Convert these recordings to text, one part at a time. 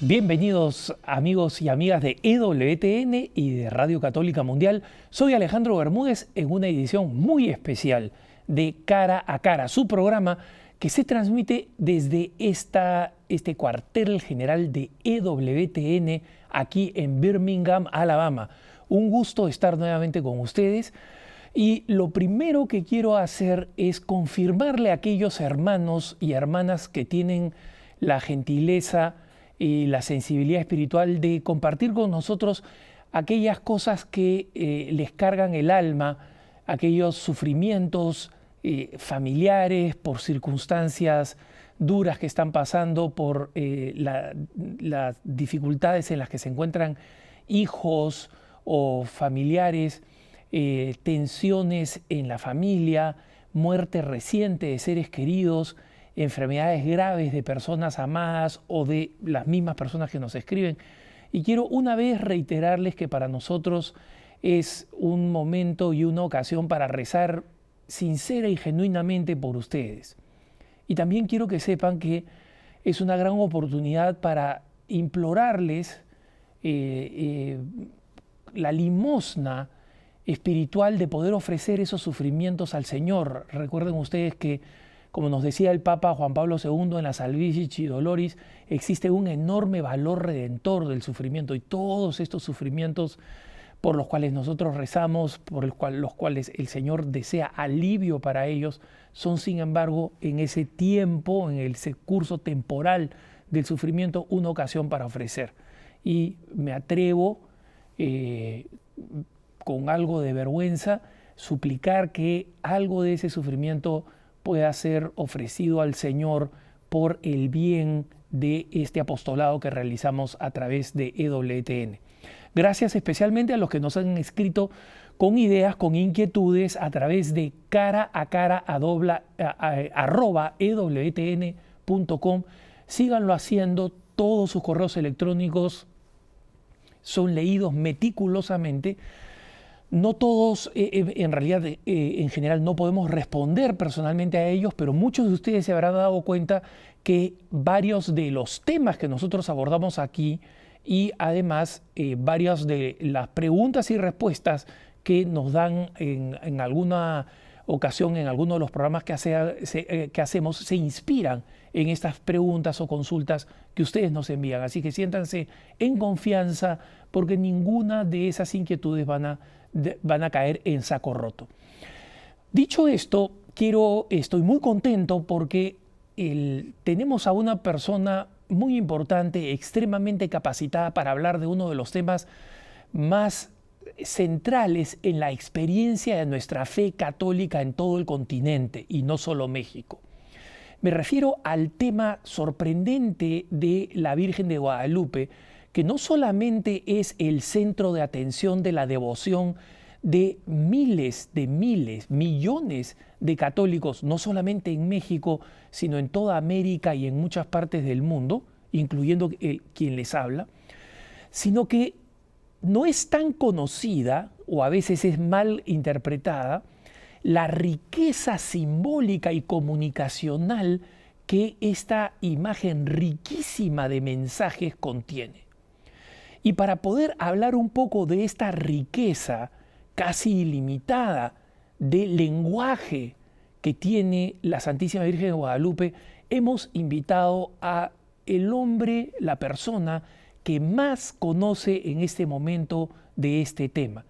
Bienvenidos amigos y amigas de EWTN y de Radio Católica Mundial. Soy Alejandro Bermúdez en una edición muy especial de Cara a Cara, su programa que se transmite desde este cuartel general de EWTN aquí en Birmingham, Alabama. Un gusto estar nuevamente con ustedes. Y lo primero que quiero hacer es confirmarle a aquellos hermanos y hermanas que tienen la gentileza y la sensibilidad espiritual de compartir con nosotros aquellas cosas que les cargan el alma, aquellos sufrimientos familiares por circunstancias duras que están pasando, por las dificultades en las que se encuentran hijos o familiares, tensiones en la familia, muerte reciente de seres queridos, enfermedades graves de personas amadas o de las mismas personas que nos escriben. Y quiero una vez reiterarles que para nosotros es un momento y una ocasión para rezar sincera y genuinamente por ustedes. Y también quiero que sepan que es una gran oportunidad para implorarles la limosna espiritual de poder ofrecer esos sufrimientos al Señor. Recuerden ustedes que, como nos decía el Papa Juan Pablo II en la Salvifici Doloris, existe un enorme valor redentor del sufrimiento, y todos estos sufrimientos por los cuales nosotros rezamos, los cuales el Señor desea alivio para ellos, son sin embargo en ese tiempo, en ese curso temporal del sufrimiento, una ocasión para ofrecer. Y me atrevo con algo de vergüenza suplicar que algo de ese sufrimiento pueda ser ofrecido al Señor por el bien de este apostolado que realizamos a través de EWTN. Gracias especialmente a los que nos han escrito con ideas, con inquietudes a través de caraAcara@ewtn.com. Síganlo haciendo, todos sus correos electrónicos son leídos meticulosamente. No todos, en realidad, en general no podemos responder personalmente a ellos, pero muchos de ustedes se habrán dado cuenta que varios de los temas que nosotros abordamos aquí y además varias de las preguntas y respuestas que nos dan en alguna ocasión, en alguno de los programas que hacemos, se inspiran en estas preguntas o consultas que ustedes nos envían. Así que siéntanse en confianza porque ninguna de esas inquietudes van a caer en saco roto. Dicho esto, estoy muy contento porque tenemos a una persona muy importante, extremadamente capacitada para hablar de uno de los temas más centrales en la experiencia de nuestra fe católica en todo el continente y no solo México. Me refiero al tema sorprendente de la Virgen de Guadalupe, que no solamente es el centro de atención de la devoción de millones de católicos, no solamente en México, sino en toda América y en muchas partes del mundo, incluyendo quien les habla, sino que no es tan conocida, o a veces es mal interpretada, la riqueza simbólica y comunicacional que esta imagen riquísima de mensajes contiene. Y para poder hablar un poco de esta riqueza casi ilimitada de lenguaje que tiene la Santísima Virgen de Guadalupe, hemos invitado a el hombre, la persona que más conoce en este momento de este tema.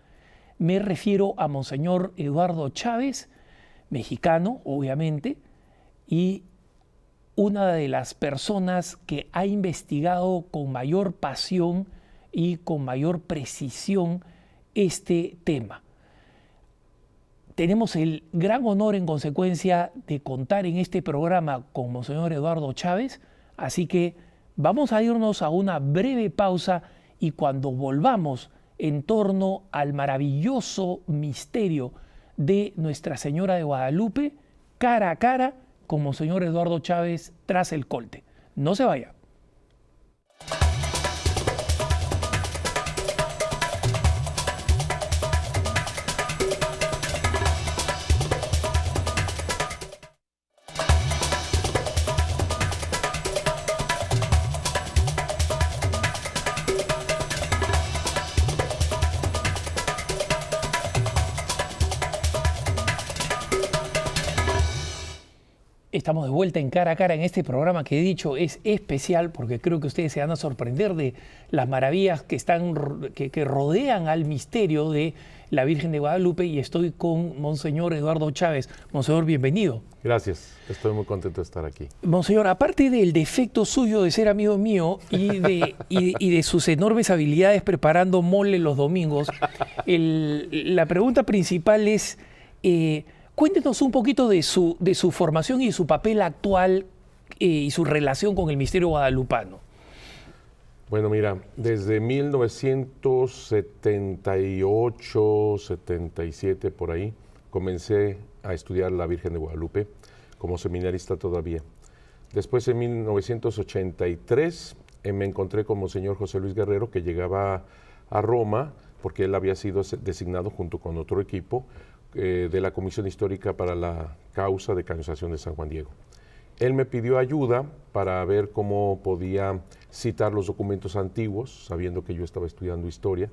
Me refiero a Monseñor Eduardo Chávez, mexicano, obviamente, y una de las personas que ha investigado con mayor pasión y con mayor precisión este tema. Tenemos el gran honor, en consecuencia, de contar en este programa con Monseñor Eduardo Chávez, así que vamos a irnos a una breve pausa y cuando volvamos en torno al maravilloso misterio de Nuestra Señora de Guadalupe, cara a cara con Monseñor Eduardo Chávez tras el colte. No se vaya. Estamos de vuelta en Cara a Cara en este programa que he dicho es especial porque creo que ustedes se van a sorprender de las maravillas que rodean al misterio de la Virgen de Guadalupe, y estoy con Monseñor Eduardo Chávez. Monseñor, bienvenido. Gracias, estoy muy contento de estar aquí. Monseñor, aparte del defecto suyo de ser amigo mío y de sus enormes habilidades preparando mole los domingos, la pregunta principal es, cuéntenos un poquito de su formación y su papel actual y su relación con el misterio guadalupano. Bueno, mira, desde 1978, 77, por ahí, comencé a estudiar la Virgen de Guadalupe como seminarista todavía. Después, en 1983, me encontré con Monseñor José Luis Guerrero, que llegaba a Roma, porque él había sido designado junto con otro equipo de la Comisión Histórica para la Causa de Canonización de San Juan Diego. Él me pidió ayuda para ver cómo podía citar los documentos antiguos, sabiendo que yo estaba estudiando historia,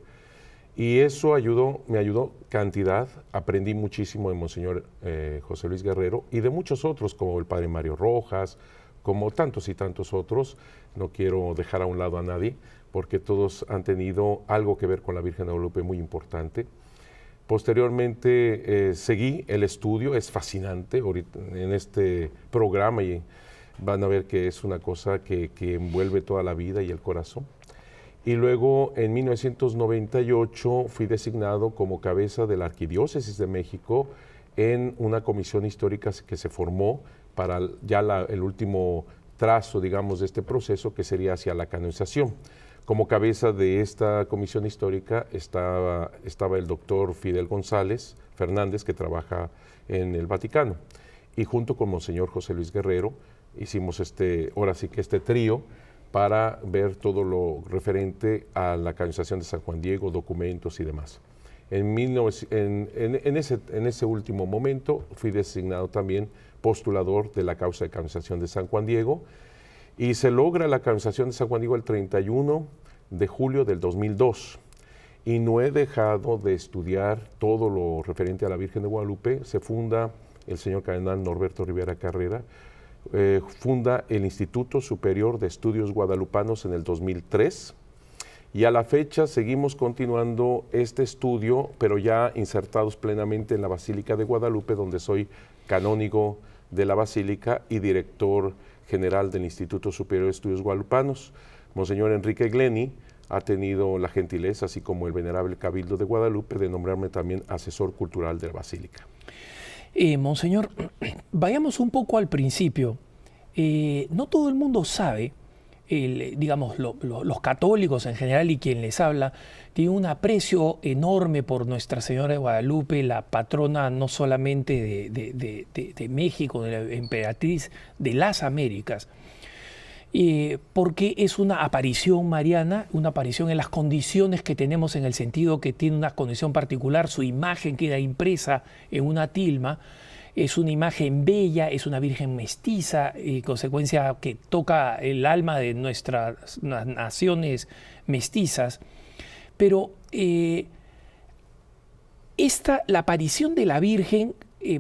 y eso me ayudó cantidad. Aprendí muchísimo de Monseñor José Luis Guerrero y de muchos otros, como el Padre Mario Rojas, como tantos y tantos otros. No quiero dejar a un lado a nadie, porque todos han tenido algo que ver con la Virgen de Guadalupe muy importante. Posteriormente seguí el estudio, es fascinante ahorita en este programa, y van a ver que es una cosa que envuelve toda la vida y el corazón. Y luego en 1998 fui designado como cabeza de la Arquidiócesis de México en una comisión histórica que se formó para ya el último trazo, digamos, de este proceso, que sería hacia la canonización. Como cabeza de esta comisión histórica estaba el doctor Fidel González Fernández, que trabaja en el Vaticano. Y junto con Monseñor José Luis Guerrero hicimos ahora sí que este trío para ver todo lo referente a la canonización de San Juan Diego, documentos y demás. En ese último momento fui designado también postulador de la causa de canonización de San Juan Diego, y se logra la canonización de San Juan Diego el 31 de julio del 2002. Y no he dejado de estudiar todo lo referente a la Virgen de Guadalupe. Se funda el señor cardenal Norberto Rivera Carrera, funda el Instituto Superior de Estudios Guadalupanos en el 2003. Y a la fecha seguimos continuando este estudio, pero ya insertados plenamente en la Basílica de Guadalupe, donde soy canónigo de la Basílica y director general del Instituto Superior de Estudios Guadalupanos. Monseñor Enrique Gleni ha tenido la gentileza, así como el Venerable Cabildo de Guadalupe, de nombrarme también asesor cultural de la Basílica. Monseñor, vayamos un poco al principio. No todo el mundo sabe, digamos, los católicos en general y quien les habla, tiene un aprecio enorme por Nuestra Señora de Guadalupe, la patrona no solamente de México, de la emperatriz de las Américas, porque es una aparición mariana, una aparición en las condiciones que tenemos, en el sentido que tiene una condición particular, su imagen queda impresa en una tilma. Es una imagen bella, es una virgen mestiza, y consecuencia que toca el alma de nuestras naciones mestizas. Pero la aparición de la Virgen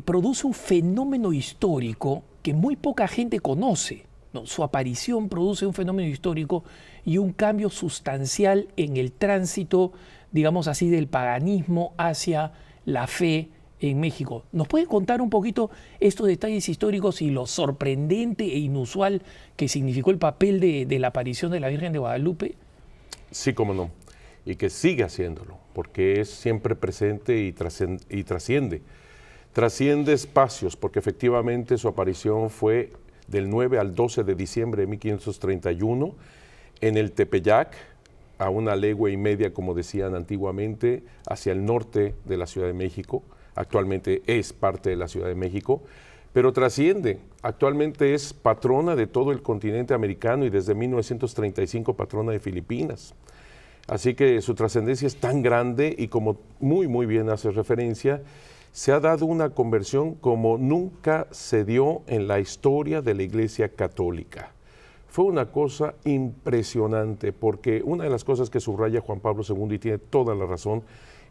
produce un fenómeno histórico que muy poca gente conoce, ¿no? Su aparición produce un fenómeno histórico y un cambio sustancial en el tránsito, digamos así, del paganismo hacia la fe en México. ¿Nos puede contar un poquito estos detalles históricos y lo sorprendente e inusual que significó el papel de la aparición de la Virgen de Guadalupe? Sí, cómo no. Y que sigue haciéndolo, porque es siempre presente y trasciende. Trasciende espacios, porque efectivamente su aparición fue del 9 al 12 de diciembre de 1531 en el Tepeyac, a una legua y media, como decían antiguamente, hacia el norte de la Ciudad de México. Actualmente es parte de la Ciudad de México, pero trasciende. Actualmente es patrona de todo el continente americano y desde 1935 patrona de Filipinas. Así que su trascendencia es tan grande y, como muy bien hace referencia, se ha dado una conversión como nunca se dio en la historia de la Iglesia Católica. Fue una cosa impresionante, porque una de las cosas que subraya Juan Pablo II, y tiene toda la razón,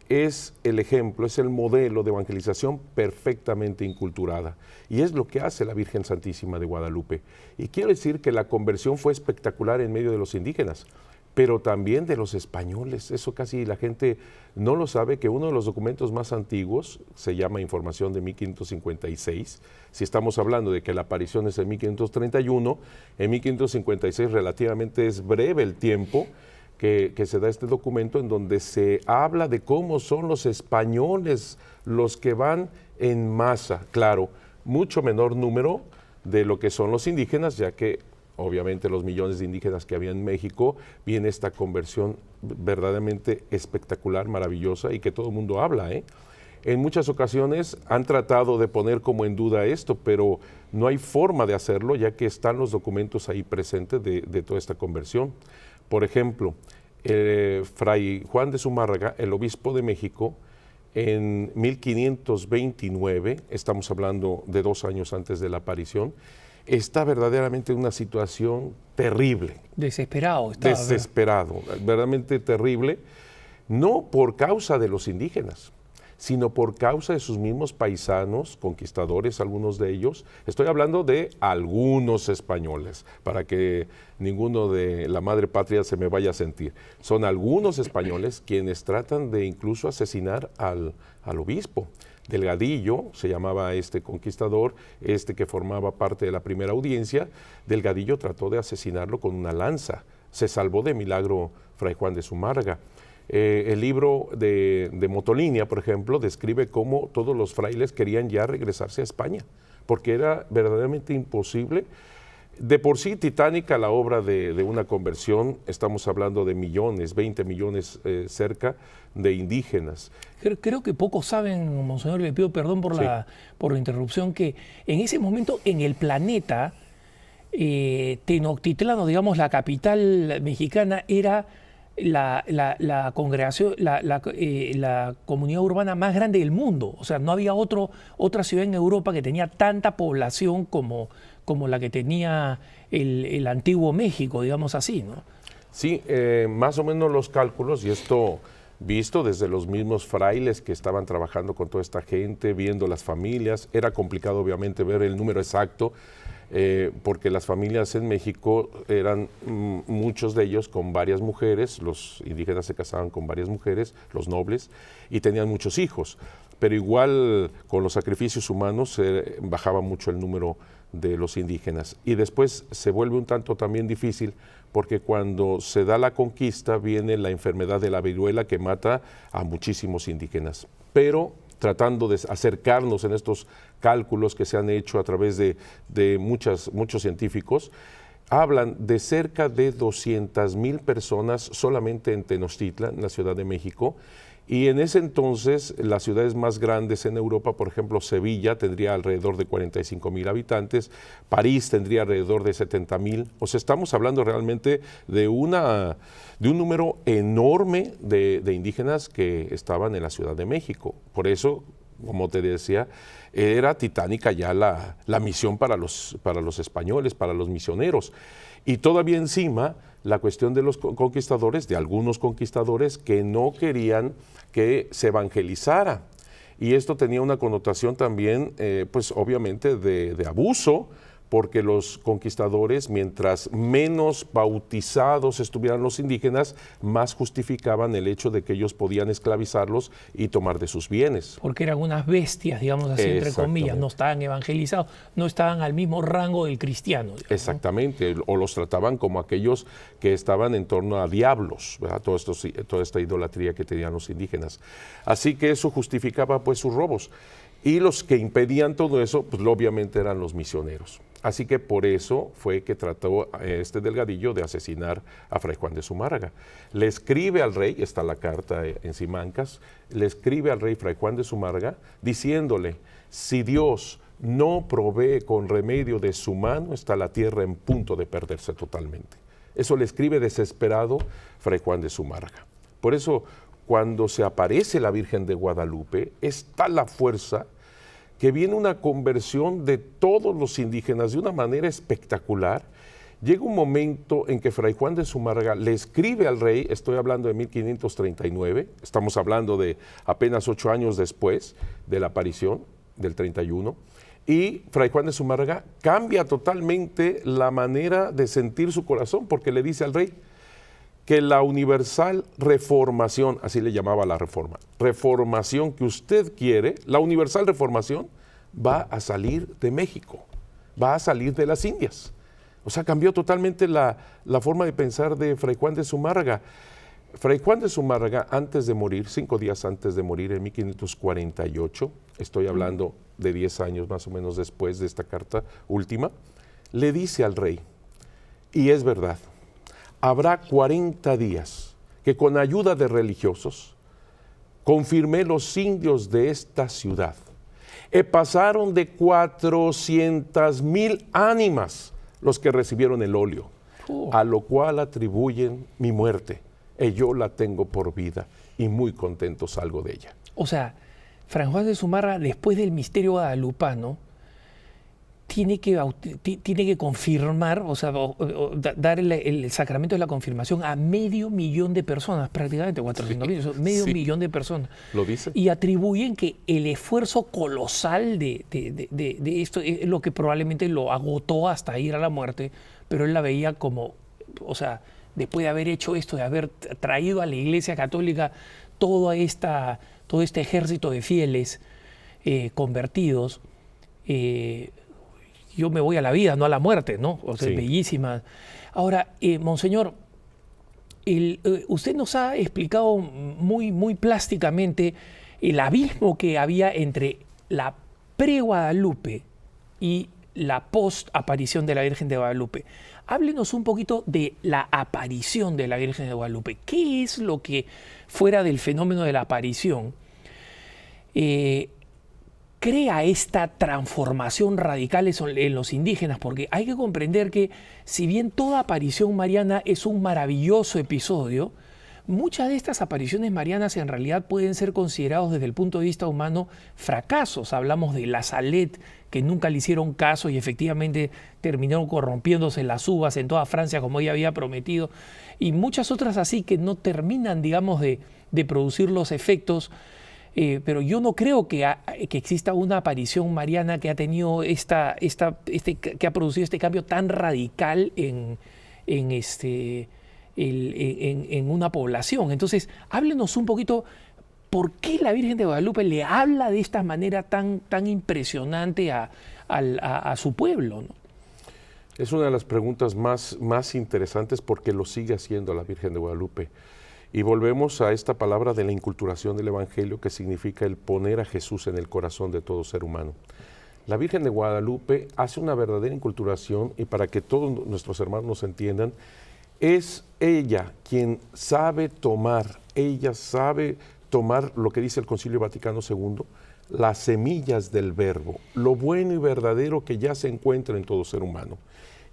es el ejemplo, es el modelo de evangelización perfectamente inculturada. Y es lo que hace la Virgen Santísima de Guadalupe. Y quiero decir que la conversión fue espectacular en medio de los indígenas, pero también de los españoles. Eso casi la gente no lo sabe, que uno de los documentos más antiguos se llama Información de 1556. Si estamos hablando de que la aparición es en 1531, en 1556 relativamente es breve el tiempo que se da este documento, en donde se habla de cómo son los españoles los que van en masa. Claro, mucho menor número de lo que son los indígenas, ya que obviamente los millones de indígenas que había en México, viene esta conversión verdaderamente espectacular, maravillosa, y que todo el mundo habla, ¿eh? En muchas ocasiones han tratado de poner como en duda esto, pero no hay forma de hacerlo, ya que están los documentos ahí presentes de toda esta conversión. Por ejemplo, Fray Juan de Zumárraga, el obispo de México, en 1529, estamos hablando de 2 años antes de la aparición, está verdaderamente en una situación terrible. Desesperado. Estaba, desesperado, verdaderamente terrible, no por causa de los indígenas, sino por causa de sus mismos paisanos, conquistadores, algunos de ellos. Estoy hablando de algunos españoles, para que ninguno de la madre patria se me vaya a sentir. Son algunos españoles quienes tratan de incluso asesinar al obispo. Delgadillo, se llamaba este conquistador, que formaba parte de la primera audiencia. Delgadillo trató de asesinarlo con una lanza. Se salvó de milagro Fray Juan de Zumárraga. El libro de Motolinia, por ejemplo, describe cómo todos los frailes querían ya regresarse a España, porque era verdaderamente imposible. De por sí titánica la obra de una conversión, estamos hablando de millones, 20 millones cerca de indígenas. Creo que pocos saben, monseñor, le pido perdón por la interrupción, que en ese momento en el planeta, Tenochtitlán, digamos la capital mexicana, era la congregación, la comunidad urbana más grande del mundo. O sea, no había otra ciudad en Europa que tenía tanta población como la que tenía el antiguo México, digamos así, ¿no? Sí, más o menos los cálculos, y esto visto desde los mismos frailes que estaban trabajando con toda esta gente, viendo las familias. Era complicado obviamente ver el número exacto, porque las familias en México eran muchos de ellos con varias mujeres. Los indígenas se casaban con varias mujeres, los nobles, y tenían muchos hijos, pero igual con los sacrificios humanos bajaba mucho el número de los indígenas. Y después se vuelve un tanto también difícil, porque cuando se da la conquista viene la enfermedad de la viruela que mata a muchísimos indígenas. Pero tratando de acercarnos en estos cálculos que se han hecho a través de muchos científicos, hablan de cerca de 200,000 personas solamente en Tenochtitlan, en la Ciudad de México. Y en ese entonces, las ciudades más grandes en Europa, por ejemplo, Sevilla tendría alrededor de 45,000 habitantes, París tendría alrededor de 70,000. O sea, estamos hablando realmente de un número enorme de indígenas que estaban en la Ciudad de México. Por eso, como te decía, era titánica ya la misión para los españoles, para los misioneros. Y todavía encima la cuestión de los conquistadores, de algunos conquistadores que no querían que se evangelizara. Y esto tenía una connotación también, pues obviamente de abuso, porque los conquistadores, mientras menos bautizados estuvieran los indígenas, más justificaban el hecho de que ellos podían esclavizarlos y tomar de sus bienes. Porque eran unas bestias, digamos así, entre comillas, no estaban evangelizados, no estaban al mismo rango del cristiano. Digamos, exactamente, ¿no? O los trataban como aquellos que estaban en torno a diablos, ¿verdad? Toda esta idolatría que tenían los indígenas. Así que eso justificaba pues sus robos. Y los que impedían todo eso, pues obviamente eran los misioneros. Así que por eso fue que trató Delgadillo de asesinar a Fray Juan de Zumárraga. Le escribe al rey, está la carta en Simancas, le escribe al rey Fray Juan de Zumárraga diciéndole: si Dios no provee con remedio de su mano, está la tierra en punto de perderse totalmente. Eso le escribe desesperado Fray Juan de Zumárraga. Por eso, cuando se aparece la Virgen de Guadalupe, está la fuerza que viene una conversión de todos los indígenas de una manera espectacular, Llega un momento en que Fray Juan de Zumárraga le escribe al rey, estoy hablando de 1539, estamos hablando de apenas 8 años después de la aparición del 31, y Fray Juan de Zumárraga cambia totalmente la manera de sentir su corazón, porque le dice al rey que la universal reformación, así le llamaba la reformación que usted quiere, la universal reformación va a salir de México, va a salir de las Indias. O sea, cambió totalmente la forma de pensar de Fray Juan de Zumárraga. Fray Juan de Zumárraga, antes de morir, 5 días antes de morir, en 1548, estoy hablando de 10 años más o menos después de esta carta última, le dice al rey, y es verdad, habrá 40 días que con ayuda de religiosos confirmé los indios de esta ciudad. Pasaron de 400,000 ánimas los que recibieron el óleo, a lo cual atribuyen mi muerte, y yo la tengo por vida, y muy contento salgo de ella. O sea, Fray Juan de Zumárraga, después del misterio guadalupano, tiene que confirmar, o sea, dar el sacramento de la confirmación a 500,000 de personas, prácticamente 400,000, medio millón de personas. ¿Lo dice? Y atribuyen que el esfuerzo colosal de esto es lo que probablemente lo agotó hasta ir a la muerte, pero él la veía como, o sea, después de haber hecho esto, de haber traído a la Iglesia Católica todo este ejército de fieles convertidos, yo me voy a la vida, no a la muerte, ¿no? O sea, Sí. bellísima. Ahora, Monseñor, usted nos ha explicado muy plásticamente el abismo que había entre la pre-Guadalupe y la post-aparición de la Virgen de Guadalupe. Háblenos un poquito de la aparición de la Virgen de Guadalupe. ¿Qué es lo que, fuera del fenómeno de la aparición, crea esta transformación radical en los indígenas? Porque hay que comprender que, si bien toda aparición mariana es un maravilloso episodio, muchas de estas apariciones marianas en realidad pueden ser considerados desde el punto de vista humano fracasos. Hablamos de la Salette, que nunca le hicieron caso y efectivamente terminaron corrompiéndose las uvas en toda Francia como ella había prometido, y muchas otras así que no terminan, digamos, de producir los efectos. Pero yo no creo que exista una aparición mariana que ha tenido que ha producido este cambio tan radical en una población. Entonces, háblenos un poquito por qué la Virgen de Guadalupe le habla de esta manera tan impresionante a su pueblo, ¿no? Es una de las preguntas más interesantes, porque lo sigue haciendo la Virgen de Guadalupe. Y volvemos a esta palabra de la inculturación del Evangelio, que significa el poner a Jesús en el corazón de todo ser humano. La Virgen de Guadalupe hace una verdadera inculturación, y para que todos nuestros hermanos nos entiendan, es ella quien sabe tomar lo que dice el Concilio Vaticano II, las semillas del Verbo, lo bueno y verdadero que ya se encuentra en todo ser humano,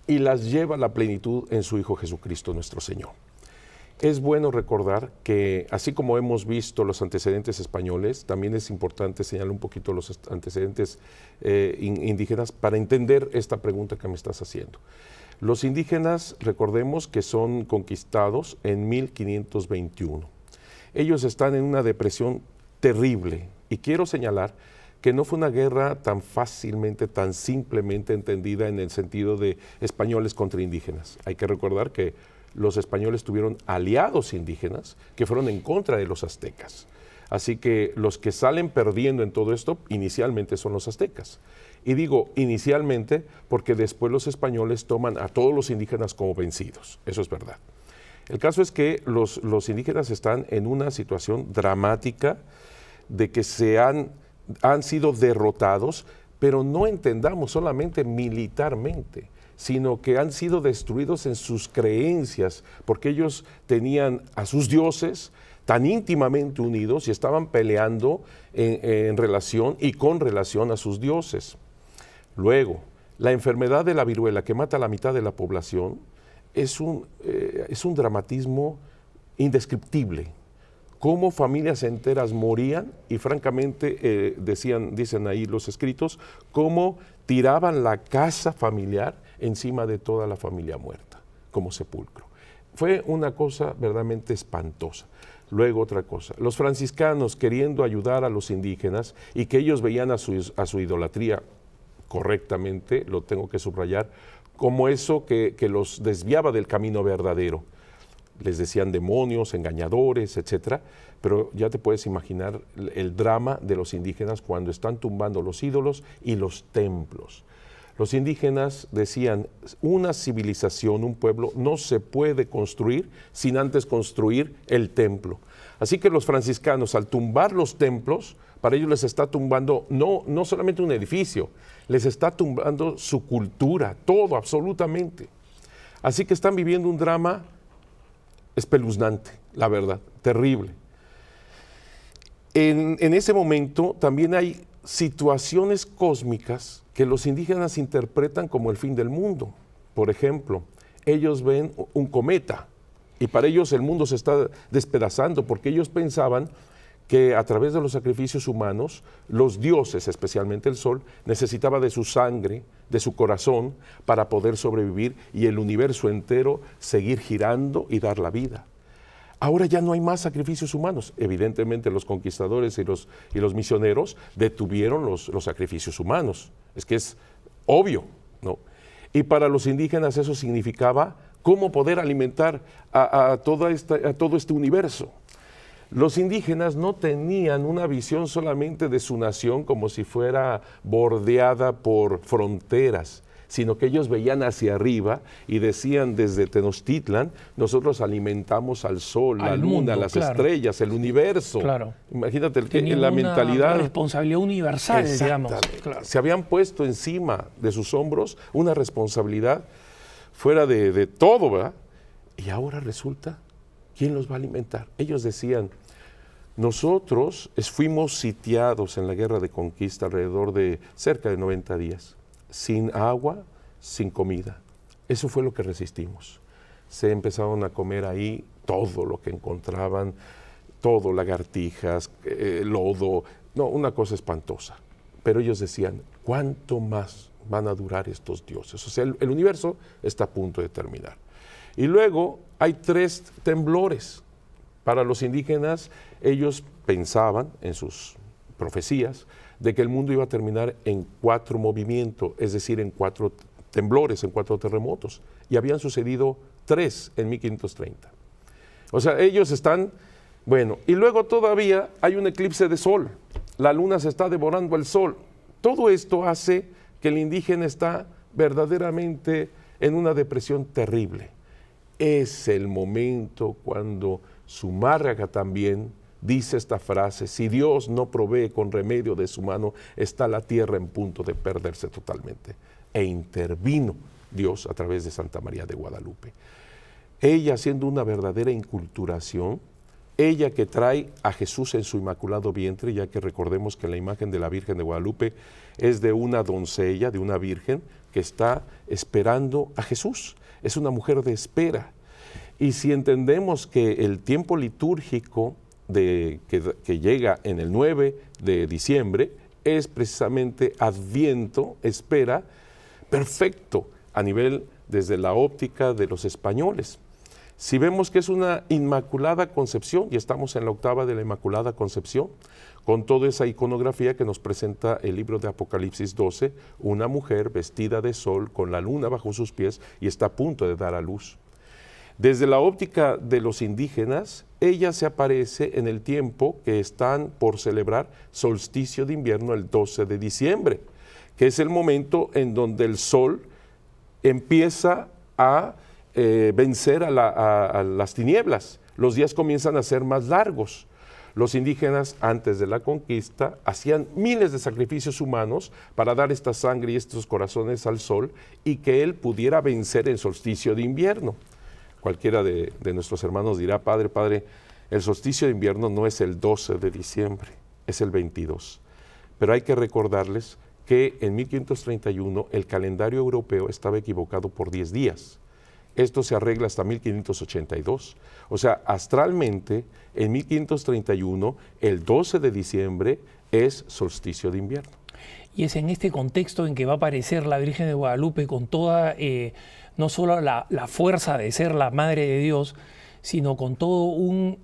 y las lleva a la plenitud en su Hijo Jesucristo nuestro Señor. Es bueno recordar que, así como hemos visto los antecedentes españoles, también es importante señalar un poquito los antecedentes indígenas para entender esta pregunta que me estás haciendo. Los indígenas, recordemos que son conquistados en 1521. Ellos están en una depresión terrible, y quiero señalar que no fue una guerra tan fácilmente, tan simplemente entendida en el sentido de españoles contra indígenas. Hay que recordar que los españoles tuvieron aliados indígenas que fueron en contra de los aztecas. Así que los que salen perdiendo en todo esto inicialmente son los aztecas. Y digo inicialmente porque después los españoles toman a todos los indígenas como vencidos. Eso es verdad. El caso es que los indígenas están en una situación dramática de que han sido derrotados, pero no entendamos solamente militarmente, sino que han sido destruidos en sus creencias, porque ellos tenían a sus dioses tan íntimamente unidos y estaban peleando en relación y con relación a sus dioses. Luego, la enfermedad de la viruela, que mata a la mitad de la población, es un dramatismo indescriptible. Cómo familias enteras morían, y francamente dicen ahí los escritos, cómo tiraban la casa familiar encima de toda la familia muerta, como sepulcro. Fue una cosa verdaderamente espantosa. Luego otra cosa, los franciscanos queriendo ayudar a los indígenas y que ellos veían a su idolatría correctamente, lo tengo que subrayar, como eso que los desviaba del camino verdadero. Les decían demonios, engañadores, etcétera, pero ya te puedes imaginar el drama de los indígenas cuando están tumbando los ídolos y los templos. Los indígenas decían, una civilización, un pueblo, no se puede construir sin antes construir el templo. Así que los franciscanos, al tumbar los templos, para ellos les está tumbando no solamente un edificio, les está tumbando su cultura, todo, absolutamente. Así que están viviendo un drama espeluznante, la verdad, terrible. En ese momento también hay situaciones cósmicas que los indígenas interpretan como el fin del mundo. Por ejemplo, ellos ven un cometa y para ellos el mundo se está despedazando porque ellos pensaban que a través de los sacrificios humanos, los dioses, especialmente el sol, necesitaba de su sangre, de su corazón, para poder sobrevivir y el universo entero seguir girando y dar la vida. Ahora ya no hay más sacrificios humanos. Evidentemente los conquistadores y los misioneros detuvieron los sacrificios humanos. Es que es obvio, ¿no? Y para los indígenas eso significaba cómo poder alimentar a todo este universo. Los indígenas no tenían una visión solamente de su nación como si fuera bordeada por fronteras, sino que ellos veían hacia arriba y decían desde Tenochtitlan, nosotros alimentamos al sol, la luna, las estrellas, el universo. Claro. Imagínate la mentalidad. Una responsabilidad universal, digamos. Claro. Se habían puesto encima de sus hombros una responsabilidad fuera de todo, ¿verdad? Y ahora resulta, ¿quién los va a alimentar? Ellos decían, nosotros fuimos sitiados en la guerra de conquista alrededor de cerca de 90 días. Sin agua, sin comida. Eso fue lo que resistimos. Se empezaron a comer ahí todo lo que encontraban, todo, lagartijas, lodo, no, una cosa espantosa. Pero ellos decían, ¿cuánto más van a durar estos dioses? O sea, el universo está a punto de terminar. Y luego hay 3 temblores. Para los indígenas, ellos pensaban en sus profecías de que el mundo iba a terminar en 4 movimientos, es decir, en 4 temblores, en 4 terremotos. Y habían sucedido 3 en 1530. O sea, ellos están, bueno, y luego todavía hay un eclipse de sol. La luna se está devorando al sol. Todo esto hace que el indígena está verdaderamente en una depresión terrible. Es el momento cuando Zumárraga también dice esta frase, si Dios no provee con remedio de su mano, está la tierra en punto de perderse totalmente. E intervino Dios a través de Santa María de Guadalupe. Ella haciendo una verdadera inculturación, ella que trae a Jesús en su inmaculado vientre, ya que recordemos que la imagen de la Virgen de Guadalupe es de una doncella, de una virgen que está esperando a Jesús. Es una mujer de espera. Y si entendemos que el tiempo litúrgico que llega en el 9 de diciembre es precisamente Adviento, espera, perfecto a nivel desde la óptica de los españoles. Si vemos que es una Inmaculada Concepción, y estamos en la octava de la Inmaculada Concepción, con toda esa iconografía que nos presenta el libro de Apocalipsis 12, una mujer vestida de sol con la luna bajo sus pies y está a punto de dar a luz. Desde la óptica de los indígenas, ella se aparece en el tiempo que están por celebrar solsticio de invierno el 12 de diciembre, que es el momento en donde el sol empieza a vencer a las tinieblas. Los días comienzan a ser más largos. Los indígenas, antes de la conquista, hacían miles de sacrificios humanos para dar esta sangre y estos corazones al sol y que él pudiera vencer el solsticio de invierno. Cualquiera de nuestros hermanos dirá, Padre, el solsticio de invierno no es el 12 de diciembre, es el 22. Pero hay que recordarles que en 1531 el calendario europeo estaba equivocado por 10 días. Esto se arregla hasta 1582. O sea, astralmente, en 1531, el 12 de diciembre es solsticio de invierno. y es en este contexto en que va a aparecer la Virgen de Guadalupe con toda, no solo la fuerza de ser la Madre de Dios, sino con todo un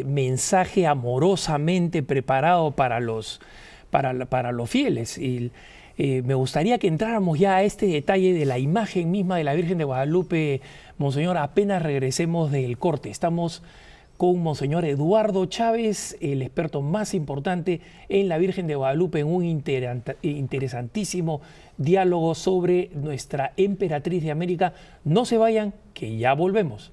mensaje amorosamente preparado para los fieles. Y, me gustaría que entráramos ya a este detalle de la imagen misma de la Virgen de Guadalupe, Monseñor, apenas regresemos del corte. Estamos con Monseñor Eduardo Chávez, el experto más importante en la Virgen de Guadalupe, en un interesantísimo diálogo sobre nuestra emperatriz de América. No se vayan, que ya volvemos.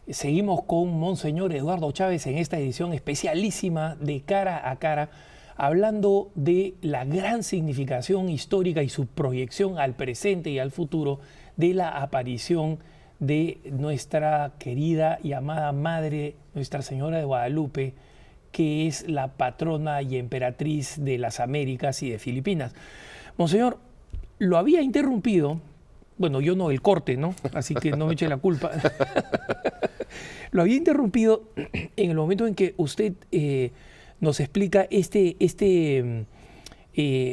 Seguimos con Monseñor Eduardo Chávez en esta edición especialísima de Cara a Cara, hablando de la gran significación histórica y su proyección al presente y al futuro de la aparición de nuestra querida y amada Madre, Nuestra Señora de Guadalupe, que es la patrona y emperatriz de las Américas y de Filipinas. Monseñor, lo había interrumpido, bueno, yo no, el corte, ¿no? Así que no me eche la culpa. Lo había interrumpido en el momento en que usted nos explica este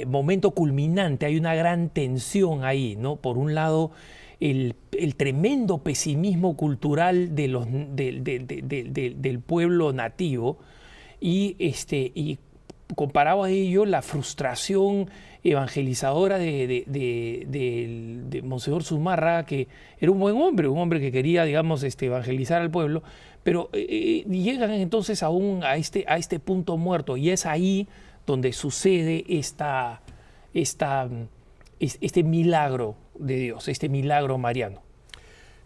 momento culminante. Hay una gran tensión ahí, ¿no? Por un lado, el tremendo pesimismo cultural del pueblo nativo y comparado a ello, la frustración evangelizadora de Monseñor Zumárraga, que era un buen hombre, un hombre que quería, digamos, evangelizar al pueblo, pero llegan entonces aún a este punto muerto, y es ahí donde sucede este milagro de Dios, este milagro mariano.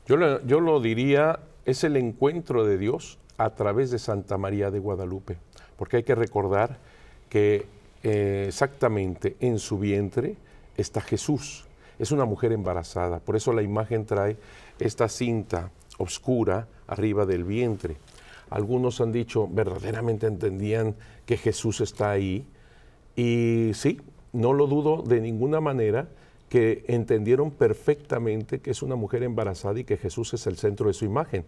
Yo lo diría, es el encuentro de Dios a través de Santa María de Guadalupe, porque hay que recordar que exactamente en su vientre está Jesús. Es una mujer embarazada, por eso la imagen trae esta cinta oscura arriba del vientre. Algunos han dicho, verdaderamente entendían que Jesús está ahí, y sí, no lo dudo de ninguna manera, que entendieron perfectamente que es una mujer embarazada y que Jesús es el centro de su imagen.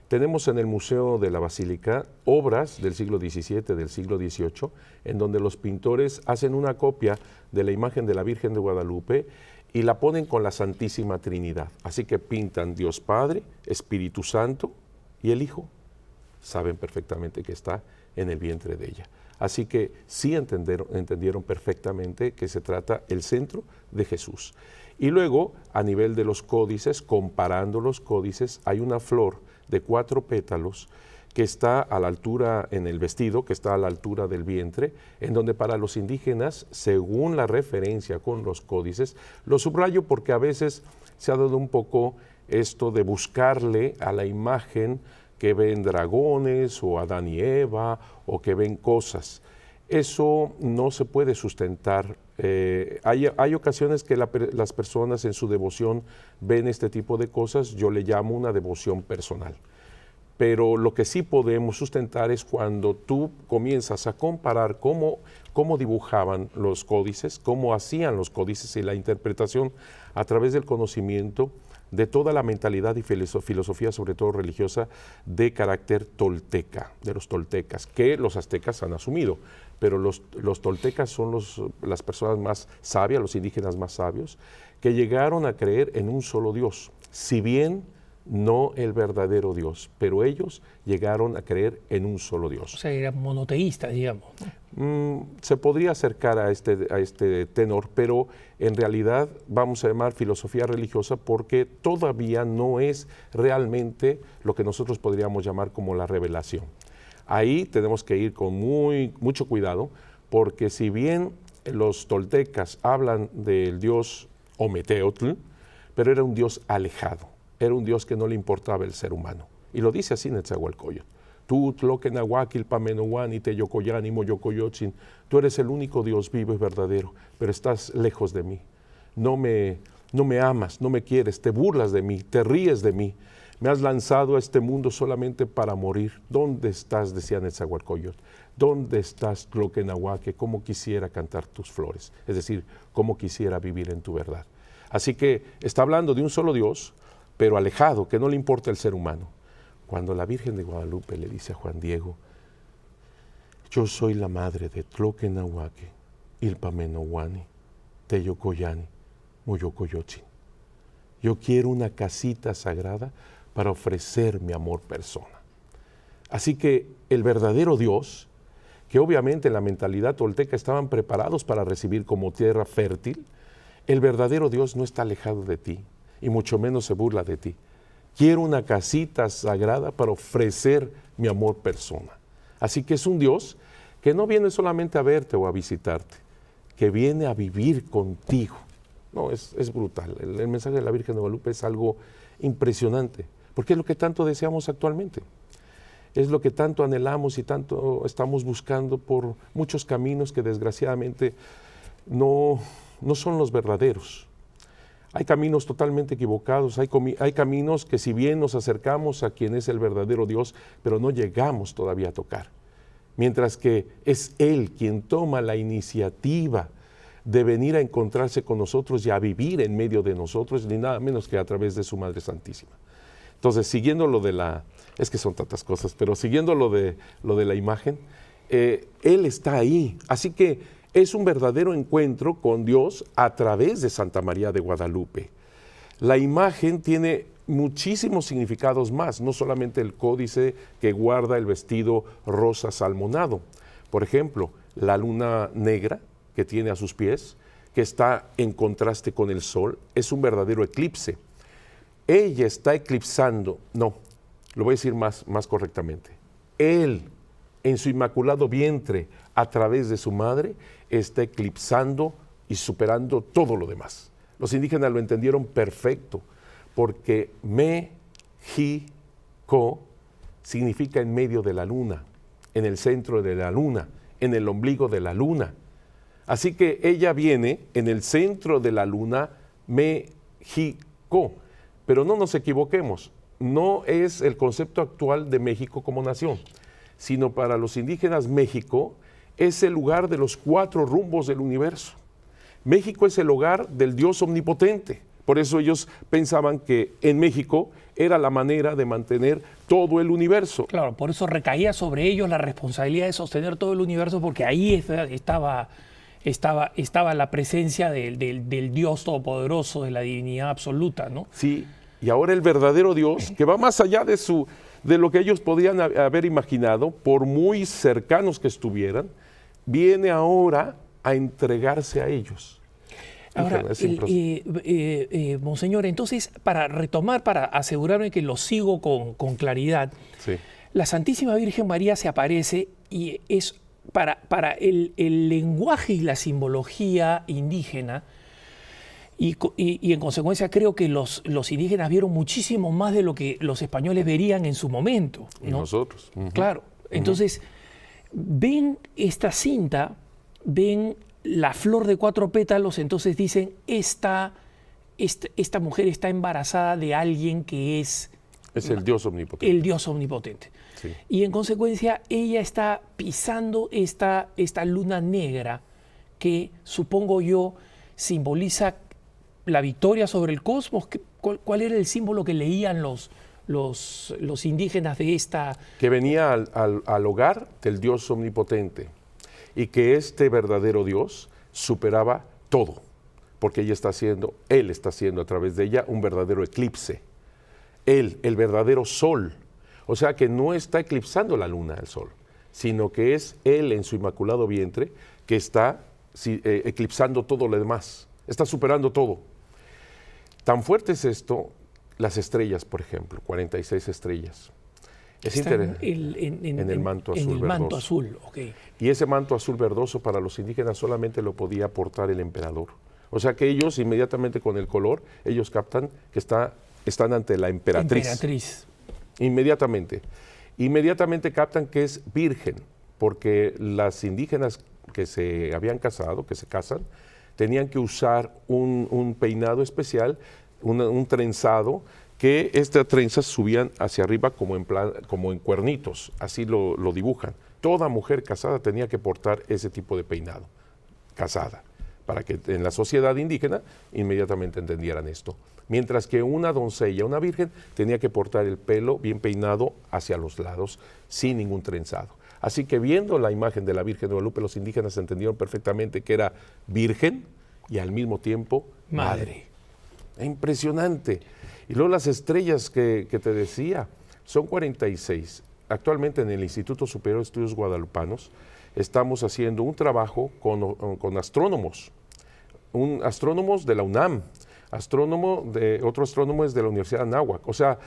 Tenemos en el Museo de la Basílica obras del siglo XVII, del siglo XVIII, en donde los pintores hacen una copia de la imagen de la Virgen de Guadalupe y la ponen con la Santísima Trinidad. Así que pintan Dios Padre, Espíritu Santo y el Hijo. Saben perfectamente que está en el vientre de ella. Así que sí entendieron perfectamente que se trata el centro de Jesús. Y luego, a nivel de los códices, comparando los códices, hay una flor de 4 pétalos que está a la altura en el vestido, que está a la altura del vientre, en donde para los indígenas, según la referencia con los códices, lo subrayo porque a veces se ha dado un poco esto de buscarle a la imagen que ven dragones o Adán y Eva o que ven cosas. Eso no se puede sustentar. Hay ocasiones que las personas en su devoción ven este tipo de cosas, yo le llamo una devoción personal. Pero lo que sí podemos sustentar es cuando tú comienzas a comparar cómo dibujaban los códices, cómo hacían los códices y la interpretación a través del conocimiento de toda la mentalidad y filosofía, sobre todo religiosa, de carácter tolteca, de los toltecas, que los aztecas han asumido. Pero los toltecas son las personas más sabias, los indígenas más sabios, que llegaron a creer en un solo Dios, si bien no el verdadero Dios, pero ellos llegaron a creer en un solo Dios. O sea, eran monoteístas, digamos, ¿no? Se podría acercar a este tenor, pero en realidad vamos a llamar filosofía religiosa porque todavía no es realmente lo que nosotros podríamos llamar como la revelación. Ahí tenemos que ir con mucho cuidado, porque si bien los toltecas hablan del dios Ometeotl, pero era un dios alejado, era un dios que no le importaba el ser humano. Y lo dice así Netzahualcóyotl. Tú, Tloquenahuaquil, Pamenohuan, y Teyocoyán, y Moyocoyotzin, tú eres el único Dios vivo y verdadero, pero estás lejos de mí. no me amas, no me quieres, te burlas de mí, te ríes de mí. Me has lanzado a este mundo solamente para morir. ¿Dónde estás?, decía Netzahualcóyotl. ¿Dónde estás, Tloquenahuaque? ¿Cómo quisiera cantar tus flores? Es decir, ¿cómo quisiera vivir en tu verdad? Así que está hablando de un solo Dios, pero alejado, que no le importa el ser humano. Cuando la Virgen de Guadalupe le dice a Juan Diego, yo soy la madre de Tloquenahuaque, Ilpamenohuani, Teyocoyani, Moyocoyotzin. Yo quiero una casita sagrada para ofrecer mi amor persona. Así que el verdadero Dios, que obviamente en la mentalidad tolteca estaban preparados para recibir como tierra fértil, el verdadero Dios no está alejado de ti y mucho menos se burla de ti. Quiero una casita sagrada para ofrecer mi amor persona. Así que es un Dios que no viene solamente a verte o a visitarte, que viene a vivir contigo. No, es brutal. El mensaje de la Virgen de Guadalupe es algo impresionante, porque es lo que tanto deseamos actualmente. Es lo que tanto anhelamos y tanto estamos buscando por muchos caminos que desgraciadamente no son los verdaderos. Hay caminos totalmente equivocados, hay caminos que si bien nos acercamos a quien es el verdadero Dios, pero no llegamos todavía a tocar. Mientras que es Él quien toma la iniciativa de venir a encontrarse con nosotros y a vivir en medio de nosotros, ni nada menos que a través de su Madre Santísima. Entonces, siguiendo lo de es que son tantas cosas, pero siguiendo lo de la imagen, Él está ahí. Así que es un verdadero encuentro con Dios a través de Santa María de Guadalupe. La imagen tiene muchísimos significados más, no solamente el códice que guarda el vestido rosa salmonado. Por ejemplo, la luna negra que tiene a sus pies, que está en contraste con el sol, es un verdadero eclipse. Ella está eclipsando, no, lo voy a decir más correctamente. Él, en su inmaculado vientre, a través de su madre, está eclipsando y superando todo lo demás. Los indígenas lo entendieron perfecto, porque México significa en medio de la luna, en el centro de la luna, en el ombligo de la luna. Así que ella viene en el centro de la luna, México. Pero no nos equivoquemos, no es el concepto actual de México como nación, sino para los indígenas México es el lugar de los 4 rumbos del universo. México es el hogar del Dios omnipotente. Por eso ellos pensaban que en México era la manera de mantener todo el universo. Claro, por eso recaía sobre ellos la responsabilidad de sostener todo el universo, porque ahí estaba la presencia del Dios todopoderoso, de la divinidad absoluta, ¿no? Sí, y ahora el verdadero Dios, que va más allá de lo que ellos podían haber imaginado, por muy cercanos que estuvieran, viene ahora a entregarse a ellos. Ahora, Monseñor, entonces, para retomar, para asegurarme que lo sigo con claridad, sí. La Santísima Virgen María se aparece y es para el lenguaje y la simbología indígena, y en consecuencia creo que los indígenas vieron muchísimo más de lo que los españoles verían en su momento, ¿no? Y nosotros. Claro. Entonces, ven esta cinta, ven la flor de 4 pétalos, entonces dicen, esta mujer está embarazada de alguien que es el Dios omnipotente. El Dios omnipotente. Sí. Y en consecuencia ella está pisando esta luna negra que, supongo yo, simboliza la victoria sobre el cosmos. ¿Cuál era el símbolo que leían los indígenas de esta? Que venía al hogar del Dios omnipotente y que este verdadero Dios superaba todo, porque Él está haciendo a través de ella un verdadero eclipse. Él, el verdadero sol. O sea que no está eclipsando la luna al sol, sino que es Él en su inmaculado vientre que está eclipsando todo lo demás, está superando todo. Tan fuerte es esto, las estrellas, por ejemplo, 46 estrellas. Es interesante. En el manto azul verdoso. Manto azul, okay. Y ese manto azul verdoso para los indígenas solamente lo podía portar el emperador. O sea que ellos inmediatamente con el color, ellos captan que están ante la emperatriz. Inmediatamente captan que es virgen, porque las indígenas que se habían casado, que se casan, tenían que usar un peinado especial, un trenzado, que estas trenzas subían hacia arriba como en cuernitos, así lo dibujan. Toda mujer casada tenía que portar ese tipo de peinado, casada, para que en la sociedad indígena inmediatamente entendieran esto. Mientras que una doncella, una virgen, tenía que portar el pelo bien peinado hacia los lados, sin ningún trenzado. Así que viendo la imagen de la Virgen de Guadalupe, los indígenas entendieron perfectamente que era virgen y al mismo tiempo madre. Impresionante. Y luego las estrellas que te decía, son 46. Actualmente en el Instituto Superior de Estudios Guadalupanos estamos haciendo un trabajo con astrónomos, astrónomos de la UNAM, otro astrónomo es de la Universidad de Anáhuac. O sea,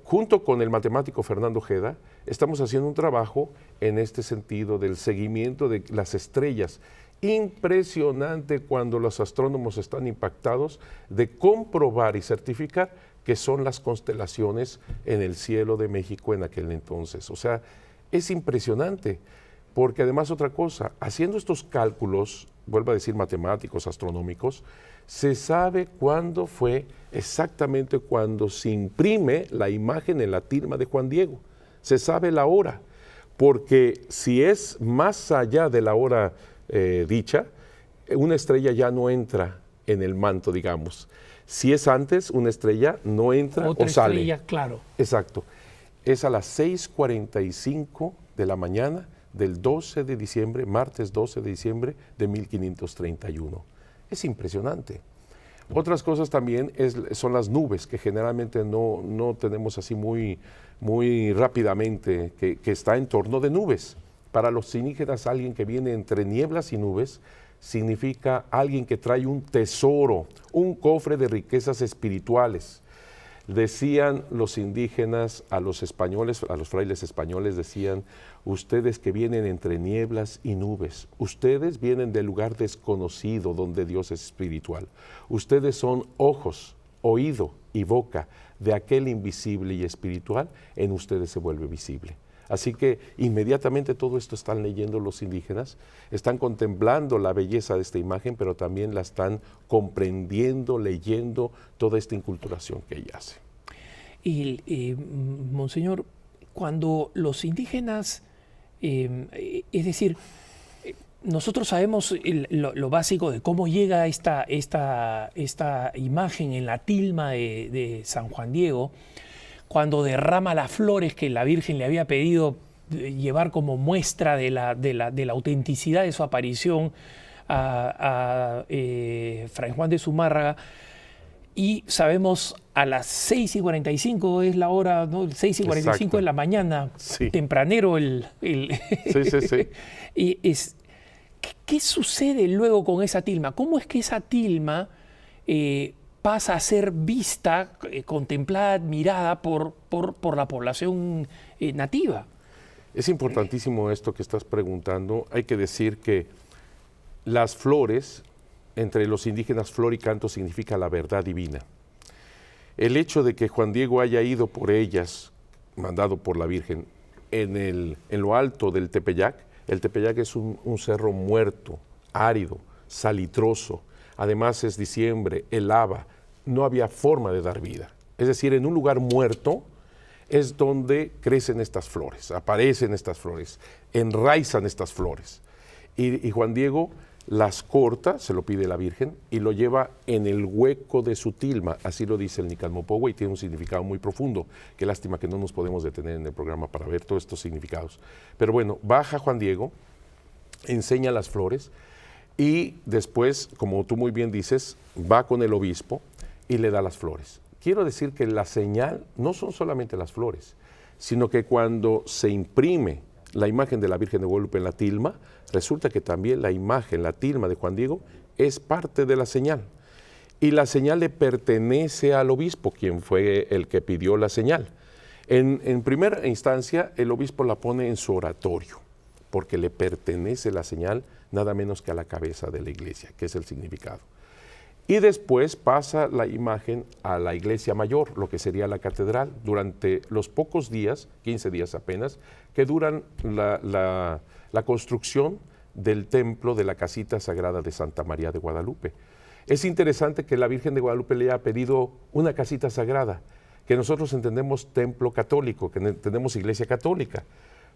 junto con el matemático Fernando Ojeda, estamos haciendo un trabajo en este sentido del seguimiento de las estrellas. Impresionante cuando los astrónomos están impactados de comprobar y certificar que son las constelaciones en el cielo de México en aquel entonces. O sea, es impresionante, porque además otra cosa, haciendo estos cálculos, vuelvo a decir matemáticos, astronómicos, se sabe cuándo fue exactamente cuando se imprime la imagen en la tilma de Juan Diego. Se sabe la hora, porque si es más allá de la hora dicha, una estrella ya no entra en el manto, digamos. Si es antes, una estrella no entra Otra o sale. estrella, claro. Exacto. Es a las 6:45 de la mañana del 12 de diciembre, martes 12 de diciembre de 1531. Es impresionante. Otras cosas también son las nubes, que generalmente no tenemos así muy rápidamente, que está en torno de nubes. Para los indígenas, alguien que viene entre nieblas y nubes significa alguien que trae un tesoro, un cofre de riquezas espirituales. Decían los indígenas a los españoles, a los frailes españoles, decían: ustedes que vienen entre nieblas y nubes, ustedes vienen del lugar desconocido donde Dios es espiritual. Ustedes son ojos, oído y boca de aquel invisible y espiritual, en ustedes se vuelve visible. Así que inmediatamente todo esto están leyendo los indígenas, están contemplando la belleza de esta imagen, pero también la están comprendiendo, leyendo toda esta inculturación que ella hace. Y, Monseñor, cuando los indígenas, es decir, nosotros sabemos lo básico de cómo llega esta imagen en la tilma de San Juan Diego, cuando derrama las flores que la Virgen le había pedido llevar como muestra de la autenticidad de su aparición a Fray Juan de Zumárraga. Y sabemos a las 6:45 es la hora, ¿no? 6:45 de la mañana, sí. Tempranero Sí. Y ¿qué sucede luego con esa tilma? ¿Cómo es que esa tilma pasa a ser vista, contemplada, admirada por la población nativa? Es importantísimo esto que estás preguntando. Hay que decir que las flores, entre los indígenas, flor y canto significa la verdad divina. El hecho de que Juan Diego haya ido por ellas, mandado por la Virgen, en lo alto del Tepeyac. El Tepeyac es un cerro muerto, árido, salitroso. Además es diciembre, helaba, no había forma de dar vida. Es decir, en un lugar muerto es donde crecen estas flores, aparecen estas flores, enraizan estas flores. Y Juan Diego las corta, se lo pide la Virgen, y lo lleva en el hueco de su tilma, así lo dice el Nicalmopogua, y tiene un significado muy profundo. Qué lástima que no nos podemos detener en el programa para ver todos estos significados. Pero bueno, baja Juan Diego, enseña las flores, y después, como tú muy bien dices, va con el obispo y le da las flores. Quiero decir que la señal no son solamente las flores, sino que cuando se imprime la imagen de la Virgen de Guadalupe en la tilma, resulta que también la imagen, la tilma de Juan Diego, es parte de la señal. Y la señal le pertenece al obispo, quien fue el que pidió la señal. En primera instancia, el obispo la pone en su oratorio, porque le pertenece la señal nada menos que a la cabeza de la iglesia, que es el significado. Y después pasa la imagen a la iglesia mayor, lo que sería la catedral, durante los pocos días, 15 días apenas, que duran la construcción del templo de la casita sagrada de Santa María de Guadalupe. Es interesante que la Virgen de Guadalupe le haya pedido una casita sagrada, que nosotros entendemos templo católico, que entendemos iglesia católica,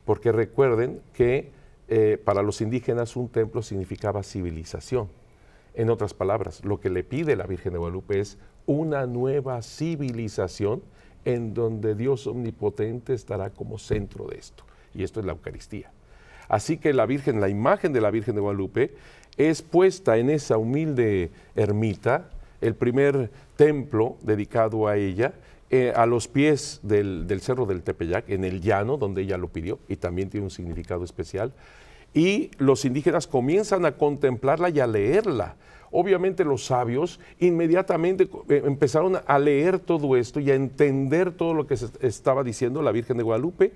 porque recuerden que para los indígenas un templo significaba civilización. En otras palabras, lo que le pide la Virgen de Guadalupe es una nueva civilización en donde Dios omnipotente estará como centro de esto, y esto es la Eucaristía. Así que la Virgen, la imagen de la Virgen de Guadalupe es puesta en esa humilde ermita, el primer templo dedicado a ella, a los pies del Cerro del Tepeyac, en el llano donde ella lo pidió, y también tiene un significado especial. Y los indígenas comienzan a contemplarla y a leerla. Obviamente los sabios inmediatamente empezaron a leer todo esto y a entender todo lo que estaba diciendo la Virgen de Guadalupe,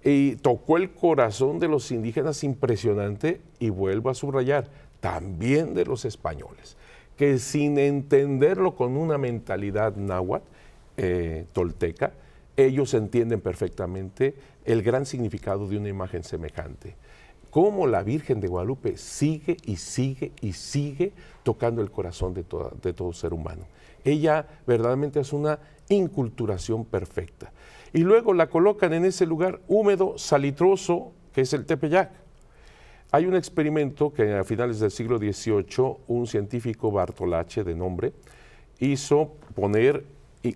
y tocó el corazón de los indígenas impresionante, y vuelvo a subrayar, también de los españoles, que sin entenderlo con una mentalidad náhuatl, tolteca, ellos entienden perfectamente el gran significado de una imagen semejante. Cómo la Virgen de Guadalupe sigue y sigue y sigue tocando el corazón de todo ser humano. Ella verdaderamente es una inculturación perfecta. Y luego la colocan en ese lugar húmedo, salitroso, que es el Tepeyac. Hay un experimento que a finales del siglo XVIII un científico Bartolache de nombre hizo poner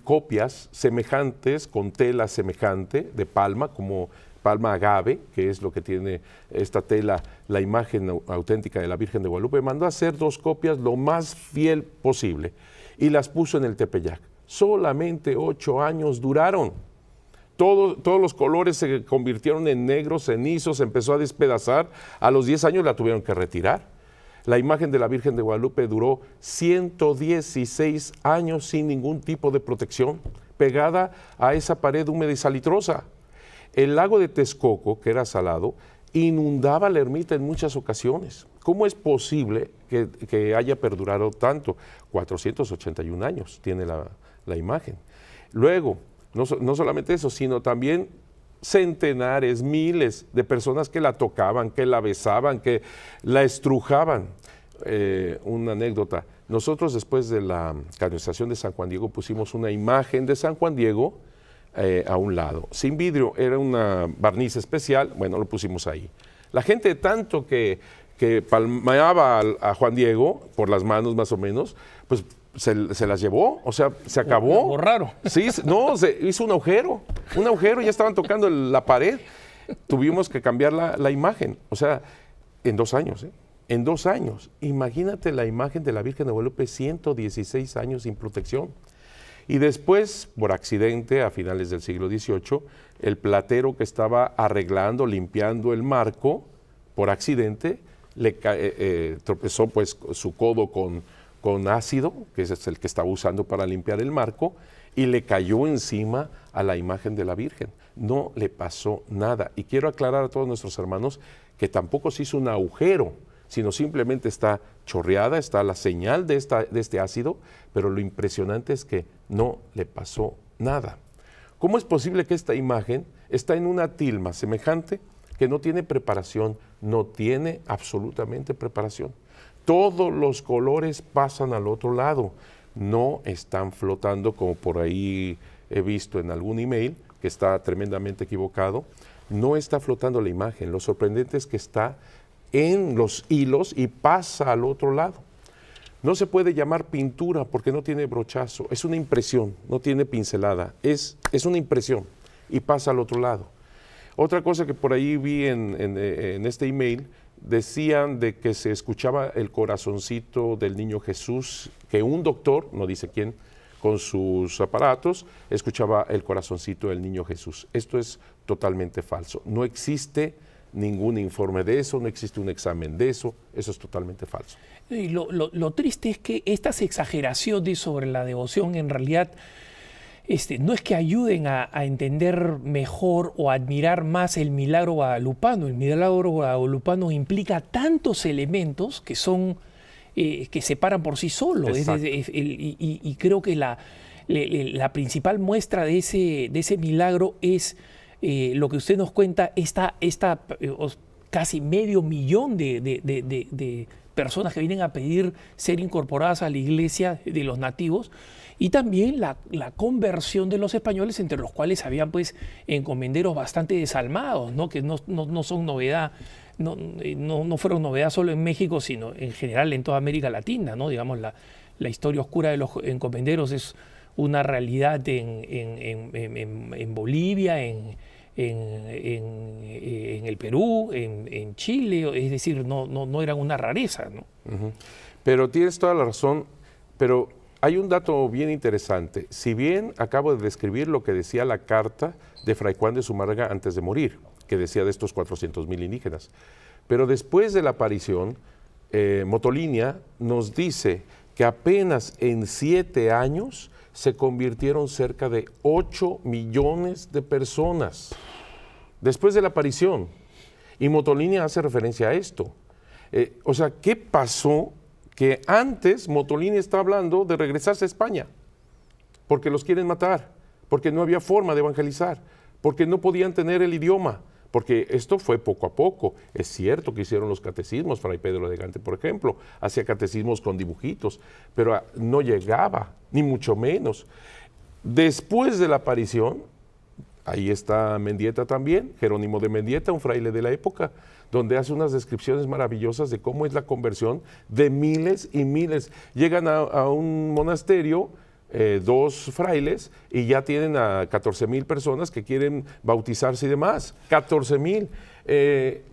copias semejantes con tela semejante de palma, como palma agave, que es lo que tiene esta tela, la imagen auténtica de la Virgen de Guadalupe. Mandó a hacer 2 copias lo más fiel posible y las puso en el Tepeyac. Solamente 8 años duraron. Todos los colores se convirtieron en negros, cenizos, se empezó a despedazar. A los 10 años la tuvieron que retirar. La imagen de la Virgen de Guadalupe duró 116 años sin ningún tipo de protección, pegada a esa pared húmeda y salitrosa. El lago de Texcoco, que era salado, inundaba la ermita en muchas ocasiones. ¿Cómo es posible que haya perdurado tanto? 481 años tiene la imagen. Luego, no solamente eso, sino también centenares, miles de personas que la tocaban, que la besaban, que la estrujaban. Una anécdota, nosotros después de la canonización de San Juan Diego pusimos una imagen de San Juan Diego a un lado, sin vidrio, era una barniz especial, bueno, lo pusimos ahí. La gente tanto que palmeaba a Juan Diego por las manos más o menos, pues se las llevó, o sea, se acabó. Borraron. Sí, no, se hizo un agujero, ya estaban tocando la pared. Tuvimos que cambiar la imagen, o sea, en 2 años, en 2 años. Imagínate la imagen de la Virgen de Guadalupe, 116 años sin protección. Y después, por accidente, a finales del siglo XVIII, el platero que estaba arreglando, limpiando el marco, por accidente, tropezó pues su codo con ácido, que es el que estaba usando para limpiar el marco, y le cayó encima a la imagen de la Virgen. No le pasó nada. Y quiero aclarar a todos nuestros hermanos que tampoco se hizo un agujero, sino simplemente está chorreada, está la señal de este ácido, pero lo impresionante es que no le pasó nada. ¿Cómo es posible que esta imagen está en una tilma semejante que no tiene preparación, no tiene absolutamente preparación? Todos los colores pasan al otro lado, no están flotando como por ahí he visto en algún email, que está tremendamente equivocado. No está flotando la imagen, lo sorprendente es que está en los hilos y pasa al otro lado. No se puede llamar pintura porque no tiene brochazo, es una impresión, no tiene pincelada, es una impresión y pasa al otro lado. Otra cosa que por ahí vi en este email, decían de que se escuchaba el corazoncito del niño Jesús, que un doctor, no dice quién, con sus aparatos, escuchaba el corazoncito del niño Jesús. Esto es totalmente falso. No existe ningún informe de eso, no existe un examen de eso, eso es totalmente falso. Y lo triste es que estas exageraciones sobre la devoción en realidad no es que ayuden a entender mejor o a admirar más el milagro guadalupano. El milagro guadalupano implica tantos elementos que son que se paran por sí solos. Y creo que la principal muestra de ese milagro es lo que usted nos cuenta, esta casi medio millón de personas que vienen a pedir ser incorporadas a la iglesia de los nativos, y también la conversión de los españoles, entre los cuales habían pues encomenderos bastante desalmados, ¿no? Que no son novedad, no fueron novedad solo en México, sino en general en toda América Latina, ¿no? Digamos, la historia oscura de los encomenderos es una realidad en Bolivia, en el Perú, en Chile, es decir, no eran una rareza, ¿no? Pero tienes toda la razón, pero hay un dato bien interesante. Si bien acabo de describir lo que decía la carta de Fray Juan de Zumárraga antes de morir, que decía de estos 400,000 indígenas, pero después de la aparición, Motolinia nos dice que apenas en 7 años se convirtieron cerca de 8 millones de personas después de la aparición. Y Motolinia hace referencia a esto. O sea, ¿qué pasó? Que antes Motolinia está hablando de regresarse a España, porque los quieren matar, porque no había forma de evangelizar, porque no podían tener el idioma, porque esto fue poco a poco. Es cierto que hicieron los catecismos, Fray Pedro de Gante, por ejemplo, hacía catecismos con dibujitos, pero no llegaba, ni mucho menos. Después de la aparición, ahí está Mendieta también, Jerónimo de Mendieta, un fraile de la época, donde hace unas descripciones maravillosas de cómo es la conversión de miles y miles. Llegan a un monasterio, 2 frailes, y ya tienen a 14,000 personas que quieren bautizarse y demás. 14,000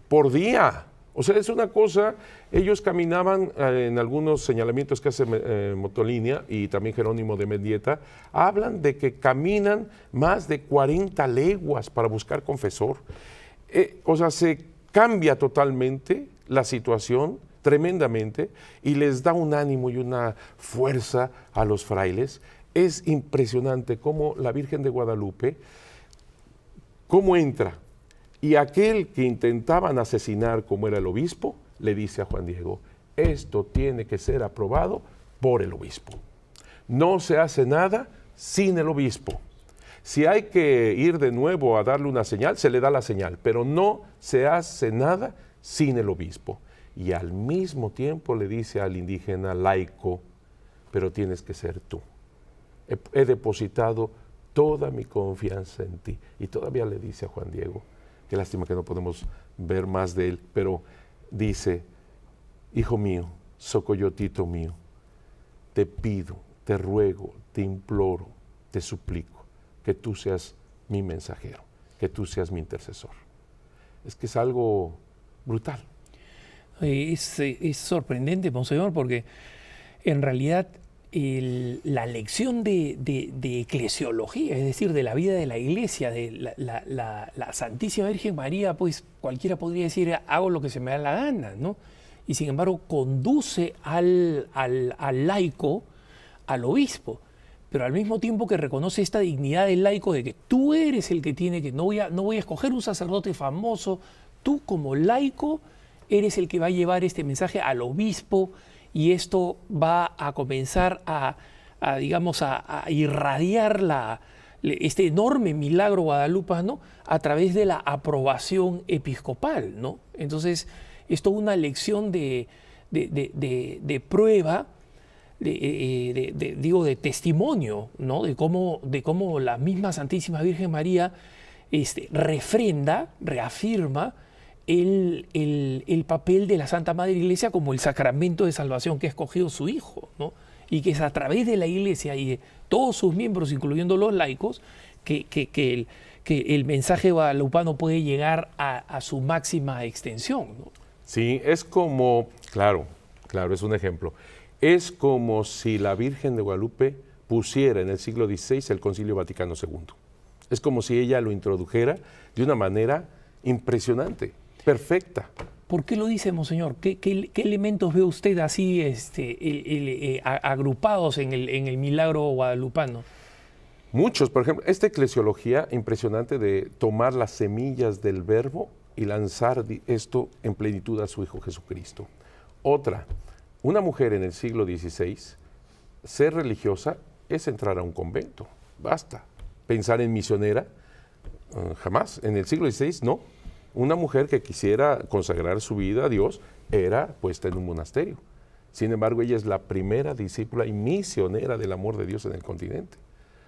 por día. O sea, es una cosa. Ellos caminaban en algunos señalamientos que hace Motolinia y también Jerónimo de Mendieta, hablan de que caminan más de 40 leguas para buscar confesor. O sea, se cambia totalmente la situación, tremendamente, y les da un ánimo y una fuerza a los frailes. Es impresionante cómo la Virgen de Guadalupe, cómo entra, y aquel que intentaban asesinar, como era el obispo, le dice a Juan Diego: esto tiene que ser aprobado por el obispo. No se hace nada sin el obispo. Si hay que ir de nuevo a darle una señal, se le da la señal, pero no se hace nada sin el obispo. Y al mismo tiempo le dice al indígena laico: pero tienes que ser tú. He depositado toda mi confianza en ti. Y todavía le dice a Juan Diego, qué lástima que no podemos ver más de él, pero dice: hijo mío, socoyotito mío, te pido, te ruego, te imploro, te suplico que tú seas mi mensajero, que tú seas mi intercesor. Es que es algo brutal. Es sorprendente, monseñor, porque en realidad la lección de eclesiología, es decir, de la vida de la iglesia, de la Santísima Virgen María, pues cualquiera podría decir: hago lo que se me da la gana, ¿no? Y sin embargo conduce al laico, al obispo, pero al mismo tiempo que reconoce esta dignidad del laico de que tú eres el que tiene que, no voy a escoger un sacerdote famoso, tú como laico eres el que va a llevar este mensaje al obispo, y esto va a comenzar a irradiar este enorme milagro guadalupano a través de la aprobación episcopal, ¿no? Entonces, es toda una lección de prueba, de testimonio, ¿no? De cómo la misma Santísima Virgen María reafirma el papel de la Santa Madre Iglesia como el sacramento de salvación que ha escogido su Hijo, ¿no? Y que es a través de la Iglesia y de todos sus miembros, incluyendo los laicos, que el mensaje guadalupano puede llegar a su máxima extensión, ¿no? Sí, es como, claro, es un ejemplo. Es como si la Virgen de Guadalupe pusiera en el siglo XVI el Concilio Vaticano II. Es como si ella lo introdujera de una manera impresionante, perfecta. ¿Por qué lo dice, monseñor? ¿Qué elementos ve usted así agrupados en el milagro guadalupano? Muchos, por ejemplo, esta eclesiología impresionante de tomar las semillas del verbo y lanzar esto en plenitud a su Hijo Jesucristo. Otra, una mujer en el siglo XVI, ser religiosa es entrar a un convento, basta. Pensar en misionera, jamás. En el siglo XVI, no. una mujer que quisiera consagrar su vida a Dios era puesta en un monasterio. Sin embargo, ella es la primera discípula y misionera del amor de Dios en el continente.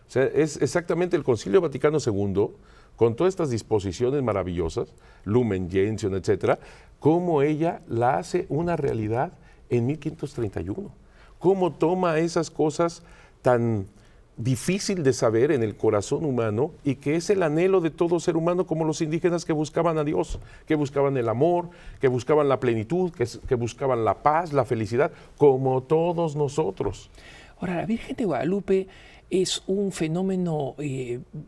O sea, es exactamente el Concilio Vaticano II, con todas estas disposiciones maravillosas, Lumen Gentium, etcétera, cómo ella la hace una realidad en 1531. Cómo toma esas cosas tan difícil de saber en el corazón humano y que es el anhelo de todo ser humano, como los indígenas que buscaban a Dios, que buscaban el amor, que buscaban la plenitud, que buscaban la paz, la felicidad, como todos nosotros. Ahora, la Virgen de Guadalupe es un fenómeno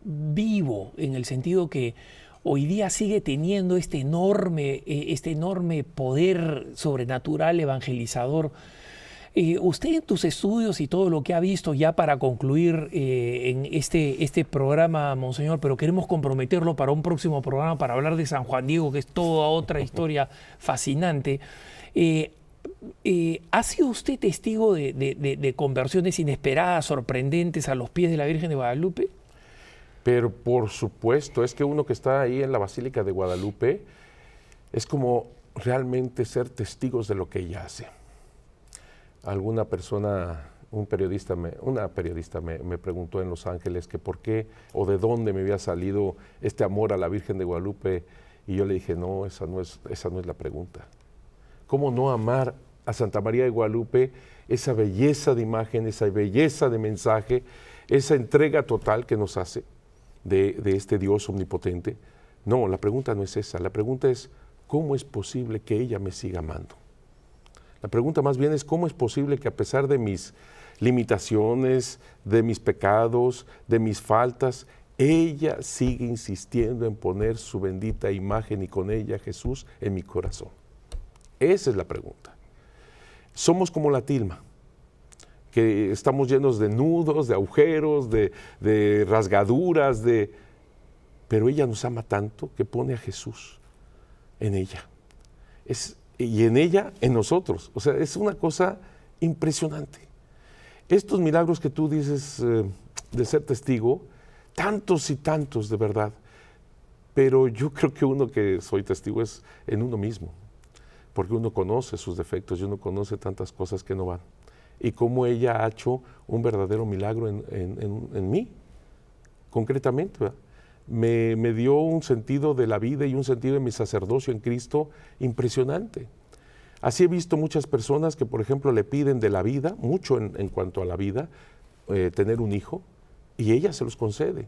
vivo, en el sentido que hoy día sigue teniendo este enorme poder sobrenatural evangelizador. Usted en tus estudios y todo lo que ha visto, ya para concluir en este programa, Monseñor, pero queremos comprometerlo para un próximo programa para hablar de San Juan Diego, que es toda otra historia fascinante. ¿Ha sido usted testigo de conversiones inesperadas, sorprendentes a los pies de la Virgen de Guadalupe? Pero por supuesto, es que uno que está ahí en la Basílica de Guadalupe es como realmente ser testigos de lo que ella hace. Alguna persona, una periodista me preguntó en Los Ángeles que por qué o de dónde me había salido este amor a la Virgen de Guadalupe, y yo le dije, no, esa no es la pregunta. ¿Cómo no amar a Santa María de Guadalupe, esa belleza de imagen, esa belleza de mensaje, esa entrega total que nos hace de este Dios omnipotente? No, la pregunta no es esa, la pregunta es, ¿cómo es posible que ella me siga amando? La pregunta más bien es, ¿cómo es posible que a pesar de mis limitaciones, de mis pecados, de mis faltas, ella sigue insistiendo en poner su bendita imagen y con ella Jesús en mi corazón? Esa es la pregunta. Somos como la tilma, que estamos llenos de nudos, de agujeros, de rasgaduras, pero ella nos ama tanto que pone a Jesús en ella. Y en ella, en nosotros. O sea, es una cosa impresionante. Estos milagros que tú dices de ser testigo, tantos y tantos de verdad, pero yo creo que uno que soy testigo es en uno mismo, porque uno conoce sus defectos y uno conoce tantas cosas que no van. Y cómo ella ha hecho un verdadero milagro en mí, concretamente, ¿verdad? Me dio un sentido de la vida y un sentido de mi sacerdocio en Cristo impresionante. Así he visto muchas personas que, por ejemplo, le piden de la vida, mucho en cuanto a la vida, tener un hijo, y ella se los concede.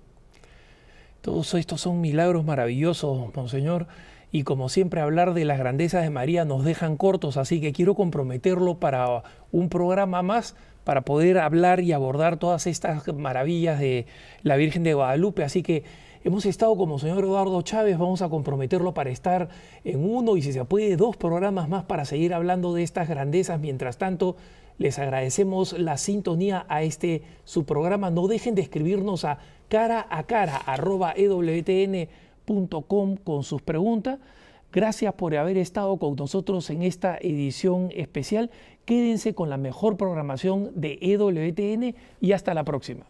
Todos estos son milagros maravillosos, Monseñor, y como siempre hablar de las grandezas de María nos dejan cortos, así que quiero comprometerlo para un programa más, para poder hablar y abordar todas estas maravillas de la Virgen de Guadalupe. Así que hemos estado con Monseñor Eduardo Chávez, vamos a comprometerlo para estar en uno y si se puede 2 programas más para seguir hablando de estas grandezas. Mientras tanto, les agradecemos la sintonía a su programa. No dejen de escribirnos a cara@ewtn.com con sus preguntas. Gracias por haber estado con nosotros en esta edición especial. Quédense con la mejor programación de EWTN y hasta la próxima.